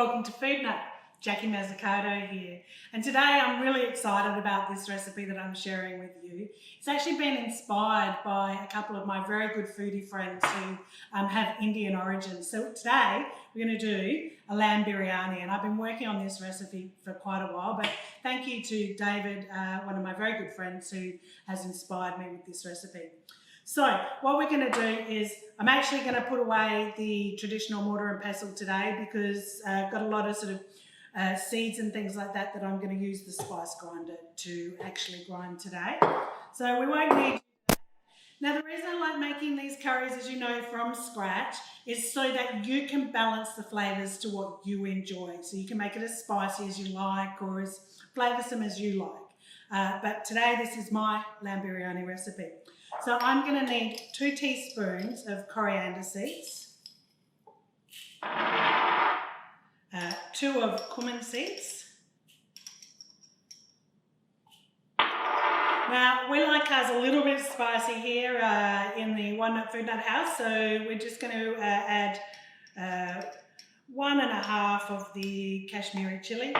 Welcome to Foodnutt. Jackie Mazzucato here, and today I'm really excited about this recipe that I'm sharing with you. It's actually been inspired by a couple of my very good foodie friends who have Indian origins. So today we're going to do a lamb biryani, and I've been working on this recipe for quite a while, but thank you to David, one of my very good friends who has inspired me with this recipe. So what we're going to do is I'm actually going to put away the traditional mortar and pestle today because I've got a lot of sort of seeds and things like that I'm going to use the spice grinder to actually grind today. So we won't need that. Now the reason I like making these curries, as you know, from scratch is so that you can balance the flavours to what you enjoy. So you can make it as spicy as you like or as flavoursome as you like. But today this is my lamb biryani recipe. So I'm going to need 2 teaspoons of coriander seeds, 2 of cumin seeds. Now we like ours a little bit spicy here in the Foodnutt house, so we're just going to add 1.5 of the Kashmiri chili.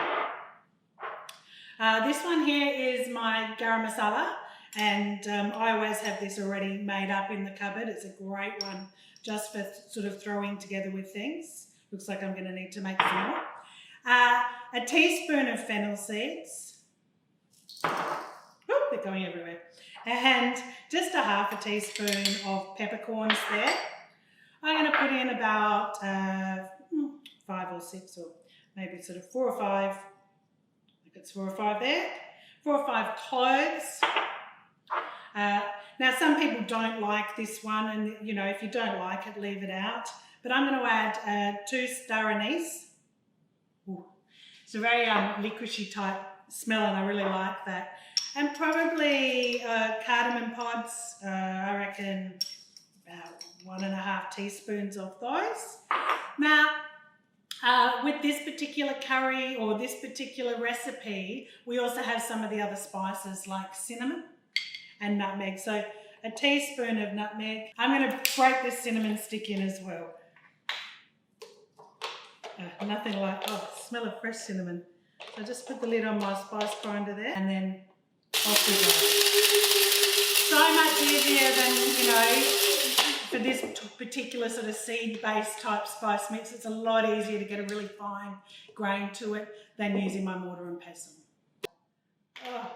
This one here is my Garam Masala. And I always have this already made up in the cupboard. It's a great one just for sort of throwing together with things. Looks like I'm going to need to make some more. A teaspoon of fennel seeds. Oh, they're going everywhere. And just 1/2 teaspoon of peppercorns there. I'm going to put in about 5 or 6 or maybe sort of 4 or 5. I think it's 4 or 5 there. 4 or 5 cloves. Now some people don't like this one, and you know, if you don't like it, leave it out. But I'm going to add 2 star anise. Ooh, it's a very licorice type smell, and I really like that. And probably cardamom pods. I reckon about 1.5 teaspoons of those. Now, with this particular curry or this particular recipe, we also have some of the other spices like cinnamon and nutmeg. So a teaspoon of nutmeg. I'm going to break this cinnamon stick in as well. Nothing like, oh, smell of fresh cinnamon. So just put the lid on my spice grinder there and then off we go. So much easier than, you know, for this particular sort of seed-based type spice mix. It's a lot easier to get a really fine grain to it than using my mortar and pestle. Oh.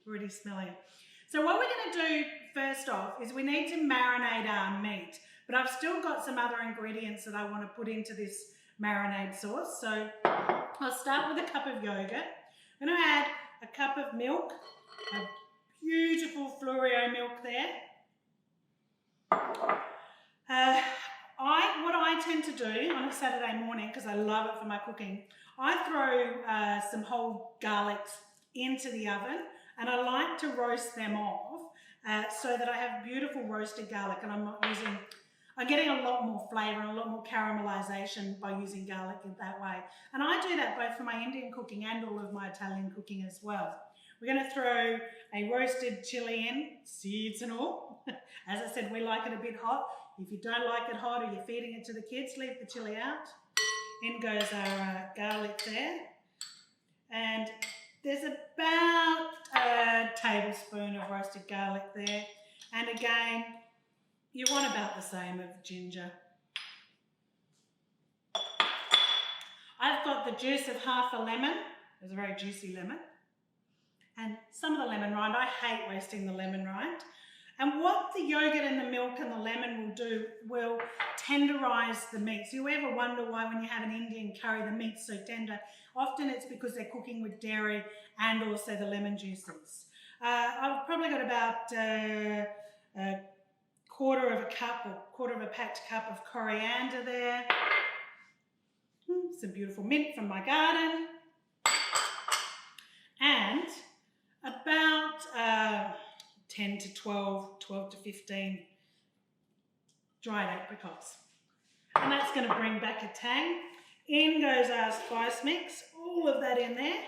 Already smelling. So what we're going to do first off is we need to marinate our meat, but I've still got some other ingredients that I want to put into this marinade sauce. So I'll start with a cup of yogurt. I'm going to add a cup of milk, a beautiful Florio milk there. What I tend to do on a Saturday morning, because I love it for my cooking, I throw some whole garlics into the oven. And I like to roast them off so that I have beautiful roasted garlic, and I'm getting a lot more flavour and a lot more caramelisation by using garlic in that way. And I do that both for my Indian cooking and all of my Italian cooking as well. We're going to throw a roasted chilli in, seeds and all. As I said, we like it a bit hot. If you don't like it hot or you're feeding it to the kids, leave the chilli out. In goes our garlic there. And there's about a tablespoon of roasted garlic there. And again, you want about the same of ginger. I've got the juice of 1/2 lemon. It's a very juicy lemon. And some of the lemon rind. I hate wasting the lemon rind. And what the yogurt and the milk and the lemon will do will tenderise the meat. So you ever wonder why when you have an Indian curry the meat's so tender? Often it's because they're cooking with dairy and also the lemon juices. I've probably got about a quarter of a cup or quarter of a packed cup of coriander there. Some beautiful mint from my garden. And about 10 to 12 to 15 dried apricots. And that's going to bring back a tang. In goes our spice mix, all of that in there.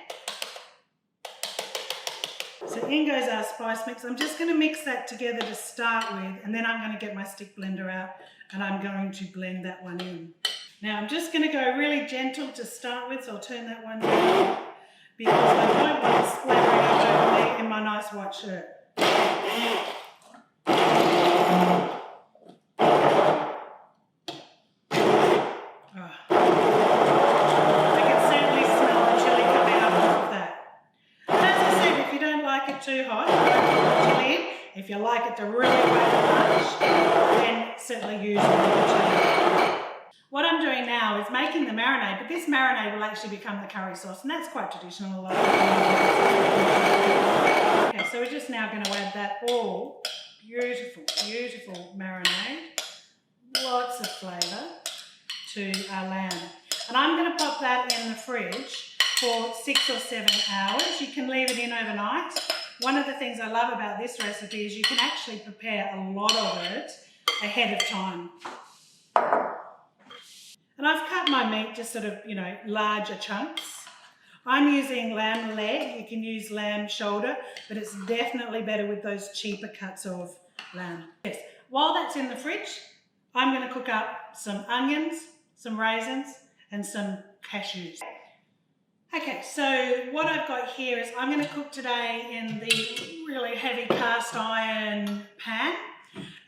So in goes our spice mix. I'm just going to mix that together to start with, and then I'm going to get my stick blender out and I'm going to blend that one in. Now I'm just going to go really gentle to start with, so I'll turn that one down because I don't want it splattering up over me in my nice white shirt. Too hot, chili in. If you like it to really wet lunch, then certainly use a little chili. What I'm doing now is making the marinade, but this marinade will actually become the curry sauce, and that's quite traditional. Okay, so we're just now going to add that all beautiful, beautiful marinade, lots of flavour to our lamb. And I'm going to pop that in the fridge for 6 or 7 hours. You can leave it in overnight. One of the things I love about this recipe is you can actually prepare a lot of it ahead of time. And I've cut my meat just sort of, larger chunks. I'm using lamb leg. You can use lamb shoulder, but it's definitely better with those cheaper cuts of lamb. Yes. While that's in the fridge, I'm going to cook up some onions, some raisins, and some cashews. Okay, so what I've got here is I'm going to cook today in the really heavy cast iron pan,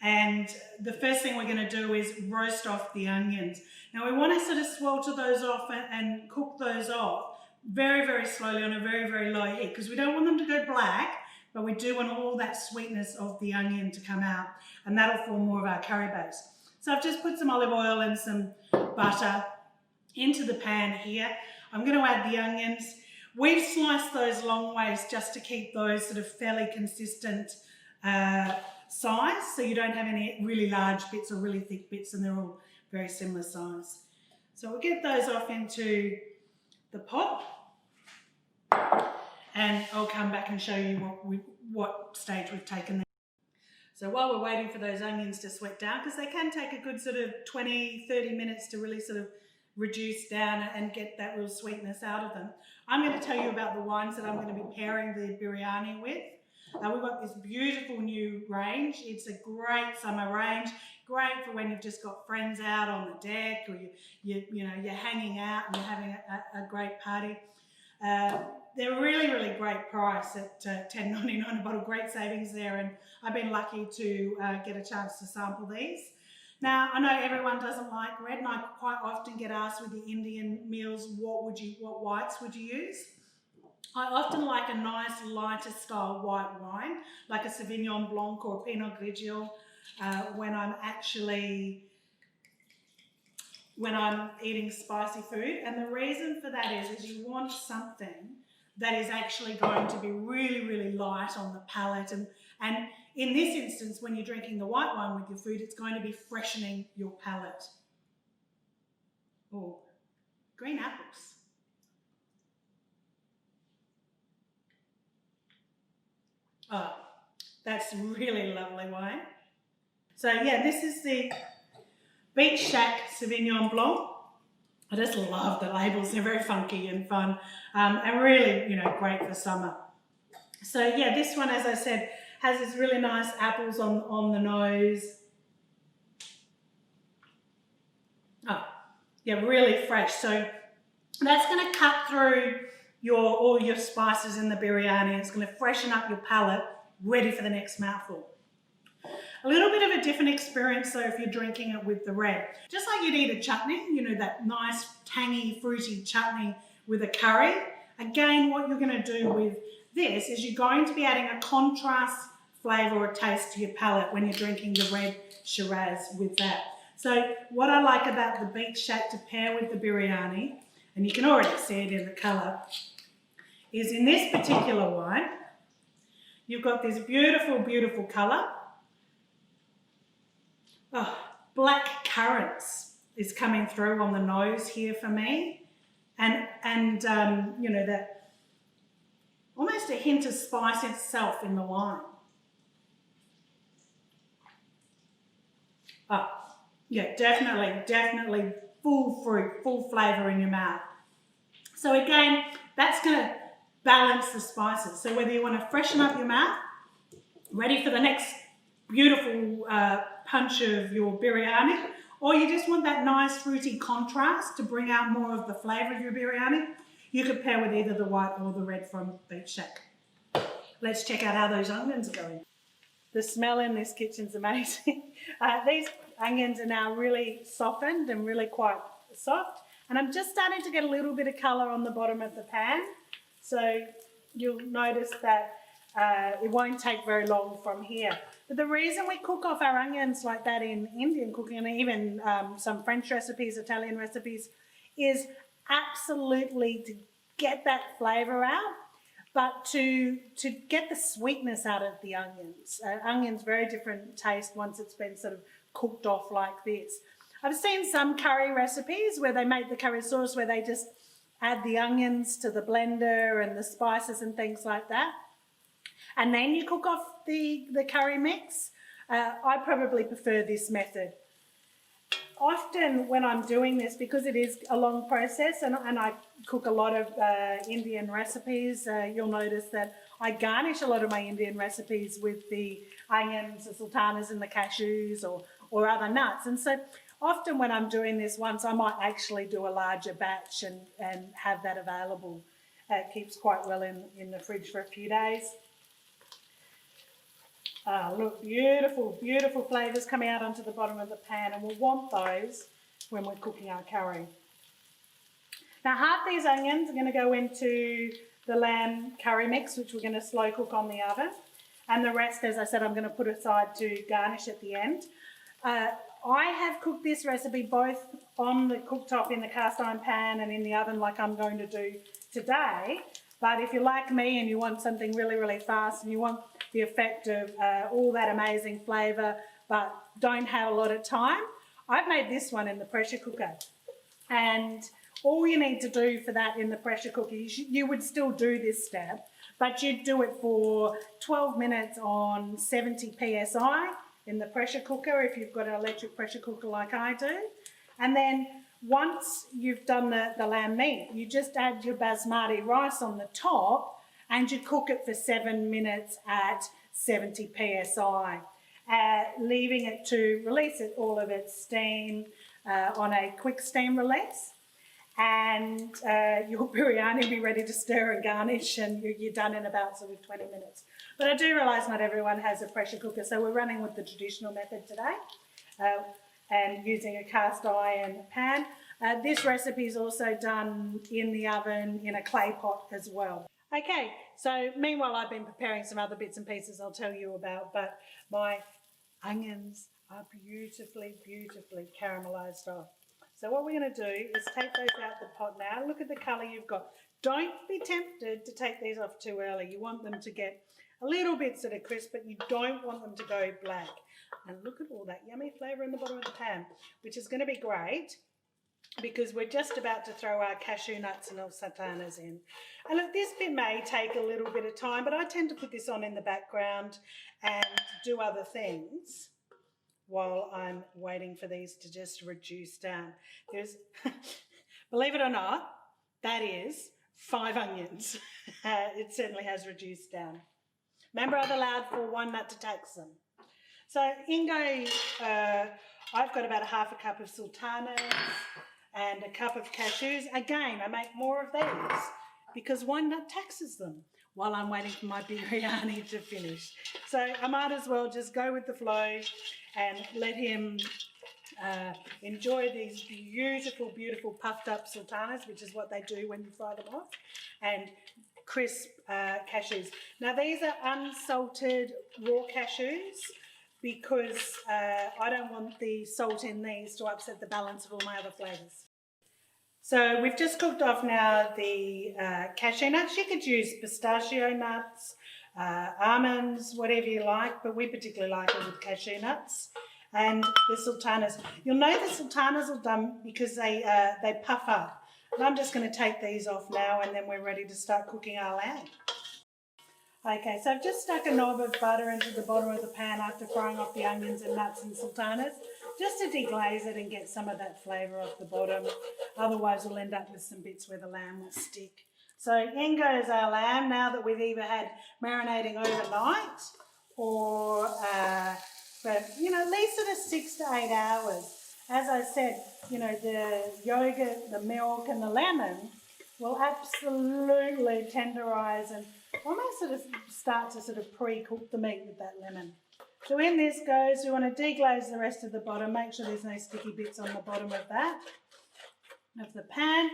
and the first thing we're going to do is roast off the onions. Now we want to sort of swelter those off and cook those off very, very slowly on a very, very low heat, because we don't want them to go black, but we do want all that sweetness of the onion to come out, and that'll form more of our curry base. So I've just put some olive oil and some butter into the pan here. I'm going to add the onions. We've sliced those long ways just to keep those sort of fairly consistent size, so you don't have any really large bits or really thick bits, and they're all very similar size. So we'll get those off into the pot, and I'll come back and show you what stage we've taken them. So while we're waiting for those onions to sweat down, because they can take a good sort of 20-30 minutes to really sort of reduce down and get that real sweetness out of them, I'm going to tell you about the wines that I'm going to be pairing the biryani with. We've got this beautiful new range. It's a great summer range, great for when you've just got friends out on the deck, or you're hanging out and you're having a great party. They're really, really great price at $10.99 a bottle. Great savings there, and I've been lucky to get a chance to sample these. Now, I know everyone doesn't like red, and I quite often get asked with the Indian meals, what whites would you use? I often like a nice lighter style white wine, like a Sauvignon Blanc or a Pinot Grigio, when I'm eating spicy food. And the reason for that is you want something that is actually going to be really, really light on the palate. And in this instance, when you're drinking the white wine with your food, it's going to be freshening your palate. Oh, green apples. Oh, that's really lovely wine. So yeah, this is the Beet Sauvignon Blanc. I just love the labels. They're very funky and fun, and really, great for summer. So yeah, this one, as I said, has this really nice apples on the nose. Oh, yeah, really fresh. So that's going to cut through all your spices in the biryani. It's going to freshen up your palate, ready for the next mouthful. A little bit of a different experience though if you're drinking it with the red. Just like you'd eat a chutney, that nice tangy, fruity chutney with a curry. Again, what you're going to do with this is you're going to be adding a contrast flavour or taste to your palate when you're drinking the red Shiraz with that. So what I like about the Beet Shack to pair with the biryani, and you can already see it in the colour, is in this particular wine, you've got this beautiful, beautiful colour. Oh, black currants is coming through on the nose here for me, and that almost a hint of spice itself in the wine. Oh, yeah, definitely full fruit, full flavour in your mouth. So again, that's going to balance the spices. So whether you want to freshen up your mouth, ready for the next beautiful punch of your biryani, or you just want that nice fruity contrast to bring out more of the flavour of your biryani, you could pair with either the white or the red from Beet Shack. Let's check out how those onions are going. The smell in this kitchen's amazing. These onions are now really softened and really quite soft, and I'm just starting to get a little bit of colour on the bottom of the pan, so you'll notice that it won't take very long from here. But the reason we cook off our onions like that in Indian cooking, and even some French recipes, Italian recipes, is absolutely to get that flavour out, but to get the sweetness out of the onions. Onions, very different taste once it's been sort of cooked off like this. I've seen some curry recipes where they make the curry sauce where they just add the onions to the blender and the spices and things like that, and then you cook off the curry mix. I probably prefer this method. Often when I'm doing this, because it is a long process, and I cook a lot of Indian recipes, you'll notice that I garnish a lot of my Indian recipes with the onions, the sultanas and the cashews or other nuts. And so often when I'm doing this once, I might actually do a larger batch and have that available. It keeps quite well in the fridge for a few days. Look, beautiful, beautiful flavours coming out onto the bottom of the pan, and we'll want those when we're cooking our curry. Now, half these onions are going to go into the lamb curry mix, which we're going to slow cook on the oven, and the rest, as I said, I'm going to put aside to garnish at the end. I have cooked this recipe both on the cooktop in the cast iron pan and in the oven like I'm going to do today. But if you're like me and you want something really, really fast and you want the effect of all that amazing flavour but don't have a lot of time, I've made this one in the pressure cooker. And all you need to do for that in the pressure cooker, you would still do this step, but you'd do it for 12 minutes on 70 psi in the pressure cooker if you've got an electric pressure cooker like I do. And then once you've done the lamb meat, you just add your basmati rice on the top and you cook it for 7 minutes at 70 psi, leaving it to release all of its steam on a quick steam release. And your biryani will be ready to stir and garnish, and you're done in about sort of 20 minutes. But I do realise not everyone has a pressure cooker, so we're running with the traditional method today. And using a cast iron pan. This recipe is also done in the oven in a clay pot as well. Okay, so meanwhile I've been preparing some other bits and pieces I'll tell you about, but my onions are beautifully, beautifully caramelised off. So what we're going to do is take those out the pot now. Look at the colour you've got. Don't be tempted to take these off too early. You want them to get a little bit sort of crisp, but you don't want them to go black. And look at all that yummy flavour in the bottom of the pan, which is going to be great because we're just about to throw our cashew nuts and our sultanas in. And look, this bit may take a little bit of time, but I tend to put this on in the background and do other things while I'm waiting for these to just reduce down. There's, believe it or not, that is 5 onions. It certainly has reduced down. Remember, I've allowed for 1 nut to tax them. So in go, I've got about 1/2 cup of sultanas and a cup of cashews. Again, I make more of these because 1 nut taxes them while I'm waiting for my biryani to finish. So I might as well just go with the flow and let him enjoy these beautiful, beautiful puffed up sultanas, which is what they do when you fry them off, and crisp cashews. Now these are unsalted raw cashews because I don't want the salt in these to upset the balance of all my other flavours. So we've just cooked off now the cashew nuts. You could use pistachio nuts, almonds, whatever you like, but we particularly like it with cashew nuts. And the sultanas. You'll know the sultanas are done because they puff up. And I'm just going to take these off now and then we're ready to start cooking our lamb. Okay, so I've just stuck a knob of butter into the bottom of the pan after frying off the onions and nuts and sultanas, just to deglaze it and get some of that flavour off the bottom. Otherwise we'll end up with some bits where the lamb will stick. So in goes our lamb now that we've either had marinating overnight or for, at least sort of 6 to 8 hours. As I said, you know, the yogurt, the milk and the lemon will absolutely tenderize and almost sort of start to sort of pre-cook the meat with that lemon. So in this goes, we want to deglaze the rest of the bottom, make sure there's no sticky bits on the bottom of that, of the pan.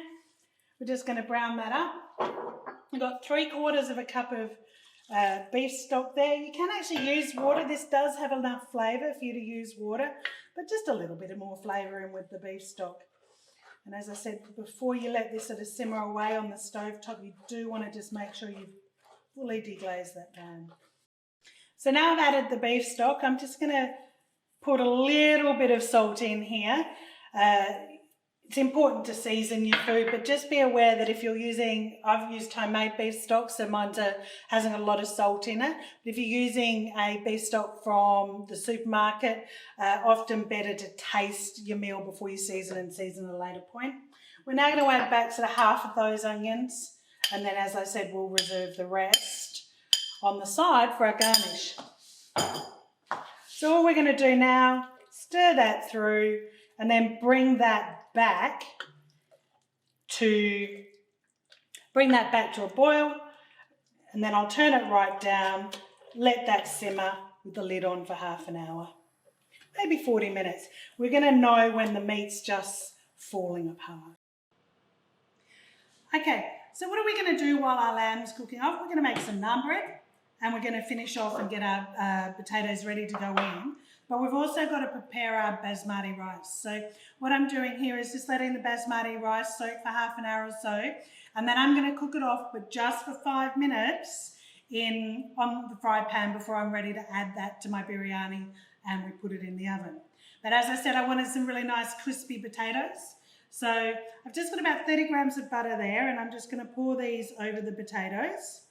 We're just going to brown that up. I've got 3/4 of a cup of beef stock there. You can actually use water. This does have enough flavour for you to use water, but just a little bit of more flavour in with the beef stock. And as I said, before you let this sort of simmer away on the stove top, you do want to just make sure you've fully deglazed that pan. So now I've added the beef stock. I'm just going to put a little bit of salt in here. It's important to season your food, but just be aware that if you're using, I've used homemade beef stock, so mine hasn't a lot of salt in it. But if you're using a beef stock from the supermarket, often better to taste your meal before you season and season at a later point. We're now going to add back sort of half of those onions, and then as I said, we'll reserve the rest on the side for our garnish. So all we're going to do now, stir that through, and then bring that back to a boil, and then I'll turn it right down, let that simmer with the lid on for half an hour, maybe 40 minutes. We're going to know when the meat's just falling apart. Okay, so what are we going to do while our lamb's cooking off? We're going to make some naan bread, and we're going to finish off and get our potatoes ready to go in. But we've also got to prepare our basmati rice. So what I'm doing here is just letting the basmati rice soak for half an hour or so, and then I'm going to cook it off, but just for 5 minutes on the fry pan before I'm ready to add that to my biryani and we put it in the oven. But as I said, I wanted some really nice crispy potatoes. So I've just got about 30 grams of butter there, and I'm just going to pour these over the potatoes.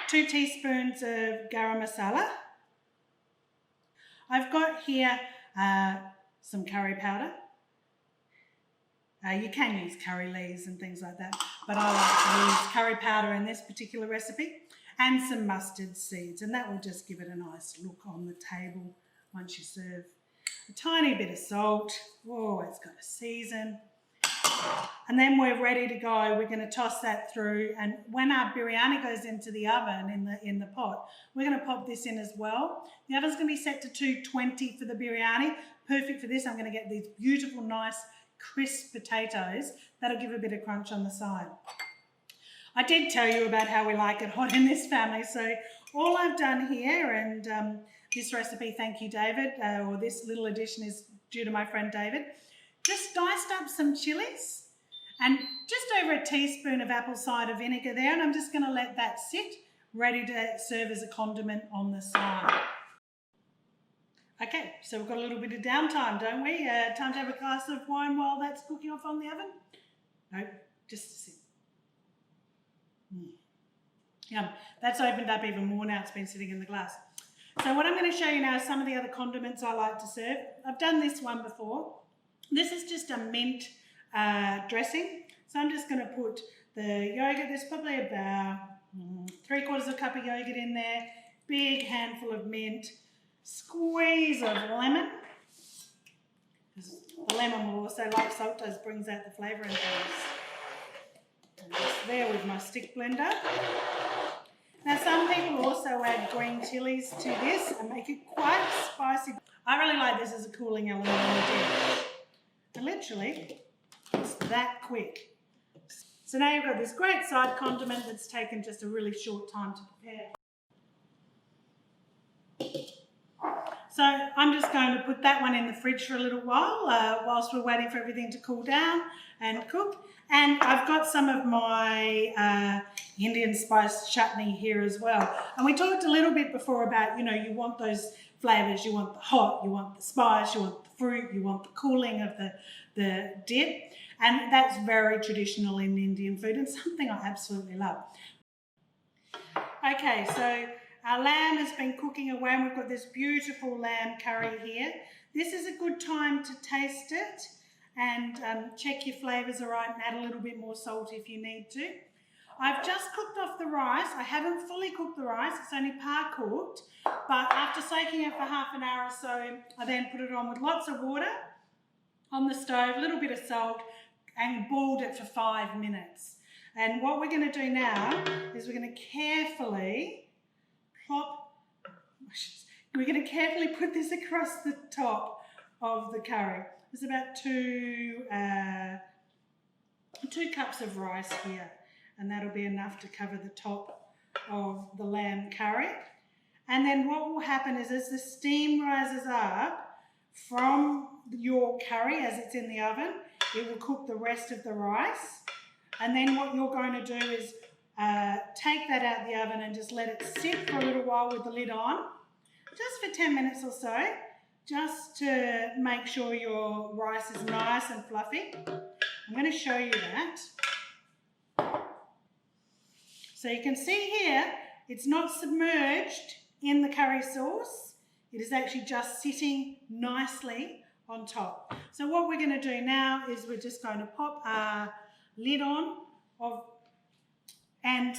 2 teaspoons of Garam Masala. I've got here some curry powder. You can use curry leaves and things like that, but I like to use curry powder in this particular recipe, and some mustard seeds, and that will just give it a nice look on the table once you serve. A tiny bit of salt. Oh, it's got to season. And then we're ready to go. We're going to toss that through, and when our biryani goes into the oven in the pot, we're going to pop this in as well. The oven's going to be set to 220 for the biryani. Perfect for this. I'm going to get these beautiful, nice, crisp potatoes. That'll give a bit of crunch on the side. I did tell you about how we like it hot in this family, so all I've done here, and this recipe, thank you David, or this little addition is due to my friend David, just diced up some chilies and just over a teaspoon of apple cider vinegar there, and I'm just going to let that sit, ready to serve as a condiment on the side. Okay, so we've got a little bit of downtime, don't we? Time to have a glass of wine while that's cooking off on the oven? No, just a sip. Yum, that's opened up even more now, it's been sitting in the glass. So what I'm going to show you now is some of the other condiments I like to serve. I've done this one before. This is just a mint dressing. So I'm just going to put the yogurt, there's probably about 3/4 of a cup of yogurt in there, big handful of mint, squeeze of lemon. The lemon will also, like salt does, brings out the flavour in things. And just there with my stick blender. Now some people also add green chilies to this and make it quite spicy. I really like this as a cooling element in the dish. And literally, it's that quick. So now you've got this great side condiment that's taken just a really short time to prepare. So I'm just going to put that one in the fridge for a little while whilst we're waiting for everything to cool down and cook. And I've got some of my Indian spice chutney here as well. And we talked a little bit before about, you know, you want those flavours, you want the hot, you want the spice, you want the fruit, you want the cooling of the dip. And that's very traditional in Indian food and something I absolutely love. Okay, so our lamb has been cooking away and we've got this beautiful lamb curry here. This is a good time to taste it and check your flavours are right and add a little bit more salt if you need to. I've just cooked off the rice. I haven't fully cooked the rice, it's only part cooked, but after soaking it for half an hour or so, I then put it on with lots of water on the stove, a little bit of salt, and boiled it for 5 minutes. And what we're going to do now is we're going to carefully put this across the top of the curry. There's about two cups of rice here, and that'll be enough to cover the top of the lamb curry. And then what will happen is as the steam rises up from your curry as it's in the oven, it will cook the rest of the rice. And then what you're going to do is take that out of the oven and just let it sit for a little while with the lid on, just for 10 minutes or so, just to make sure your rice is nice and fluffy. I'm going to show you that. So you can see here, it's not submerged in the curry sauce. It is actually just sitting nicely on top. So what we're going to do now is we're just going to pop our lid on, and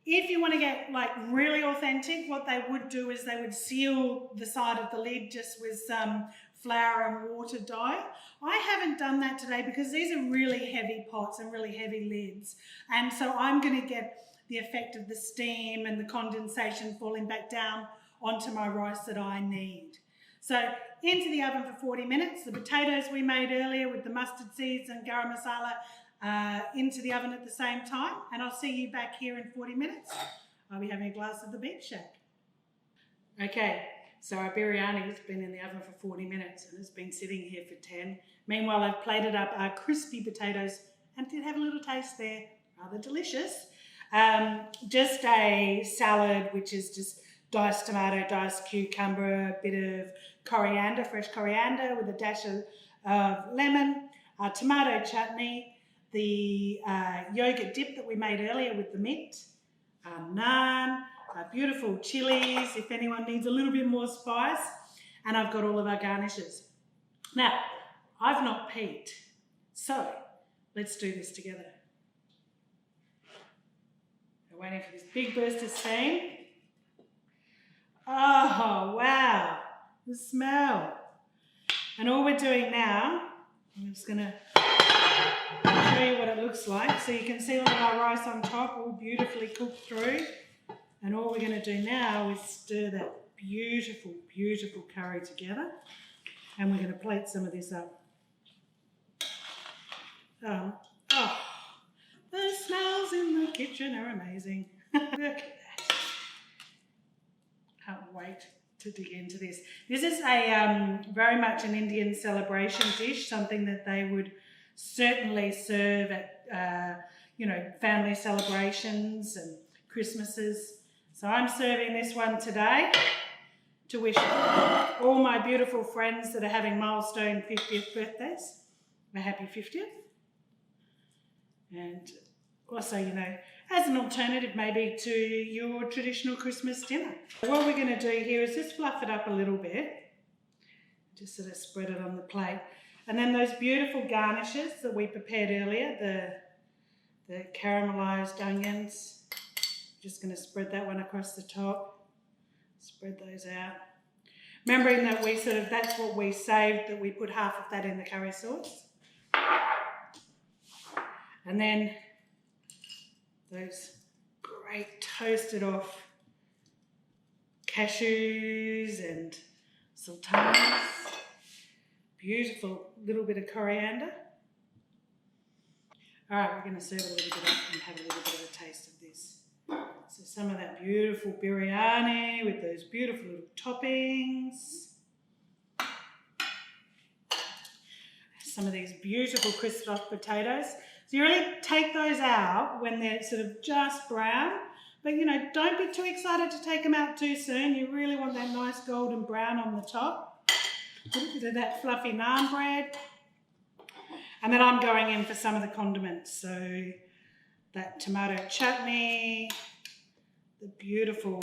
if you want to get like really authentic, what they would do is they would seal the side of the lid just with some flour and water dye. I haven't done that today because these are really heavy pots and really heavy lids, and so I'm going to get the effect of the steam and the condensation falling back down onto my rice that I need. So into the oven for 40 minutes. The potatoes we made earlier with the mustard seeds and garam masala into the oven at the same time, and I'll see you back here in 40 minutes. I'll be having a glass of the Beet shake. Okay, so our biryani has been in the oven for 40 minutes and it's been sitting here for 10. Meanwhile, I've plated up our crispy potatoes and did have a little taste there, rather delicious. Just a salad, which is just diced tomato, diced cucumber, a bit of coriander, fresh coriander with a dash of lemon, tomato chutney, the yogurt dip that we made earlier with the meat, naan, beautiful chilies if anyone needs a little bit more spice, and I've got all of our garnishes. Now, I've not peeked, so let's do this together. We're waiting for this big burst of steam. Oh, wow, the smell. And all we're doing now, I'm just going to show you what it looks like. So you can see all of our rice on top, all beautifully cooked through. And all we're going to do now is stir that beautiful, beautiful curry together. And we're going to plate some of this up. Oh, the smells in the kitchen are amazing. Look at that. Can't wait to dig into this. This is a very much an Indian celebration dish, something that they would certainly serve at family celebrations and Christmases. So I'm serving this one today to wish all my beautiful friends that are having milestone 50th birthdays a happy 50th. And also, as an alternative maybe to your traditional Christmas dinner. What we're going to do here is just fluff it up a little bit. Just sort of spread it on the plate. And then those beautiful garnishes that we prepared earlier, the caramelised onions, just going to spread that one across the top. Spread those out. Remembering that that's what we saved, that we put half of that in the curry sauce. And then those great toasted off cashews and sultanas. Beautiful little bit of coriander. All right, we're going to serve a little bit up and have a little bit of a taste of this. So some of that beautiful biryani with those beautiful little toppings. Some of these beautiful crisped off potatoes. So you really take those out when they're sort of just brown, but don't be too excited to take them out too soon. You really want that nice golden brown on the top. A little bit of that fluffy naan bread. And then I'm going in for some of the condiments. So that tomato chutney, the beautiful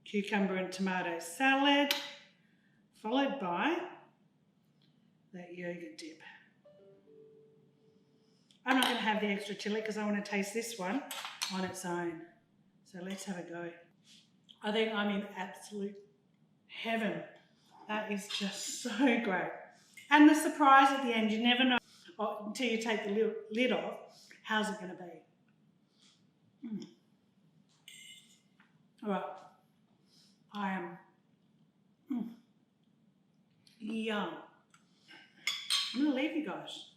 cucumber and tomato salad, followed by that yogurt dip. I'm not going to have the extra chilli because I want to taste this one on its own. So let's have a go. I think I'm in absolute heaven. That is just so great. And the surprise at the end, you never know until you take the lid off, how's it going to be. All right. I am yum. I'm going to leave you guys.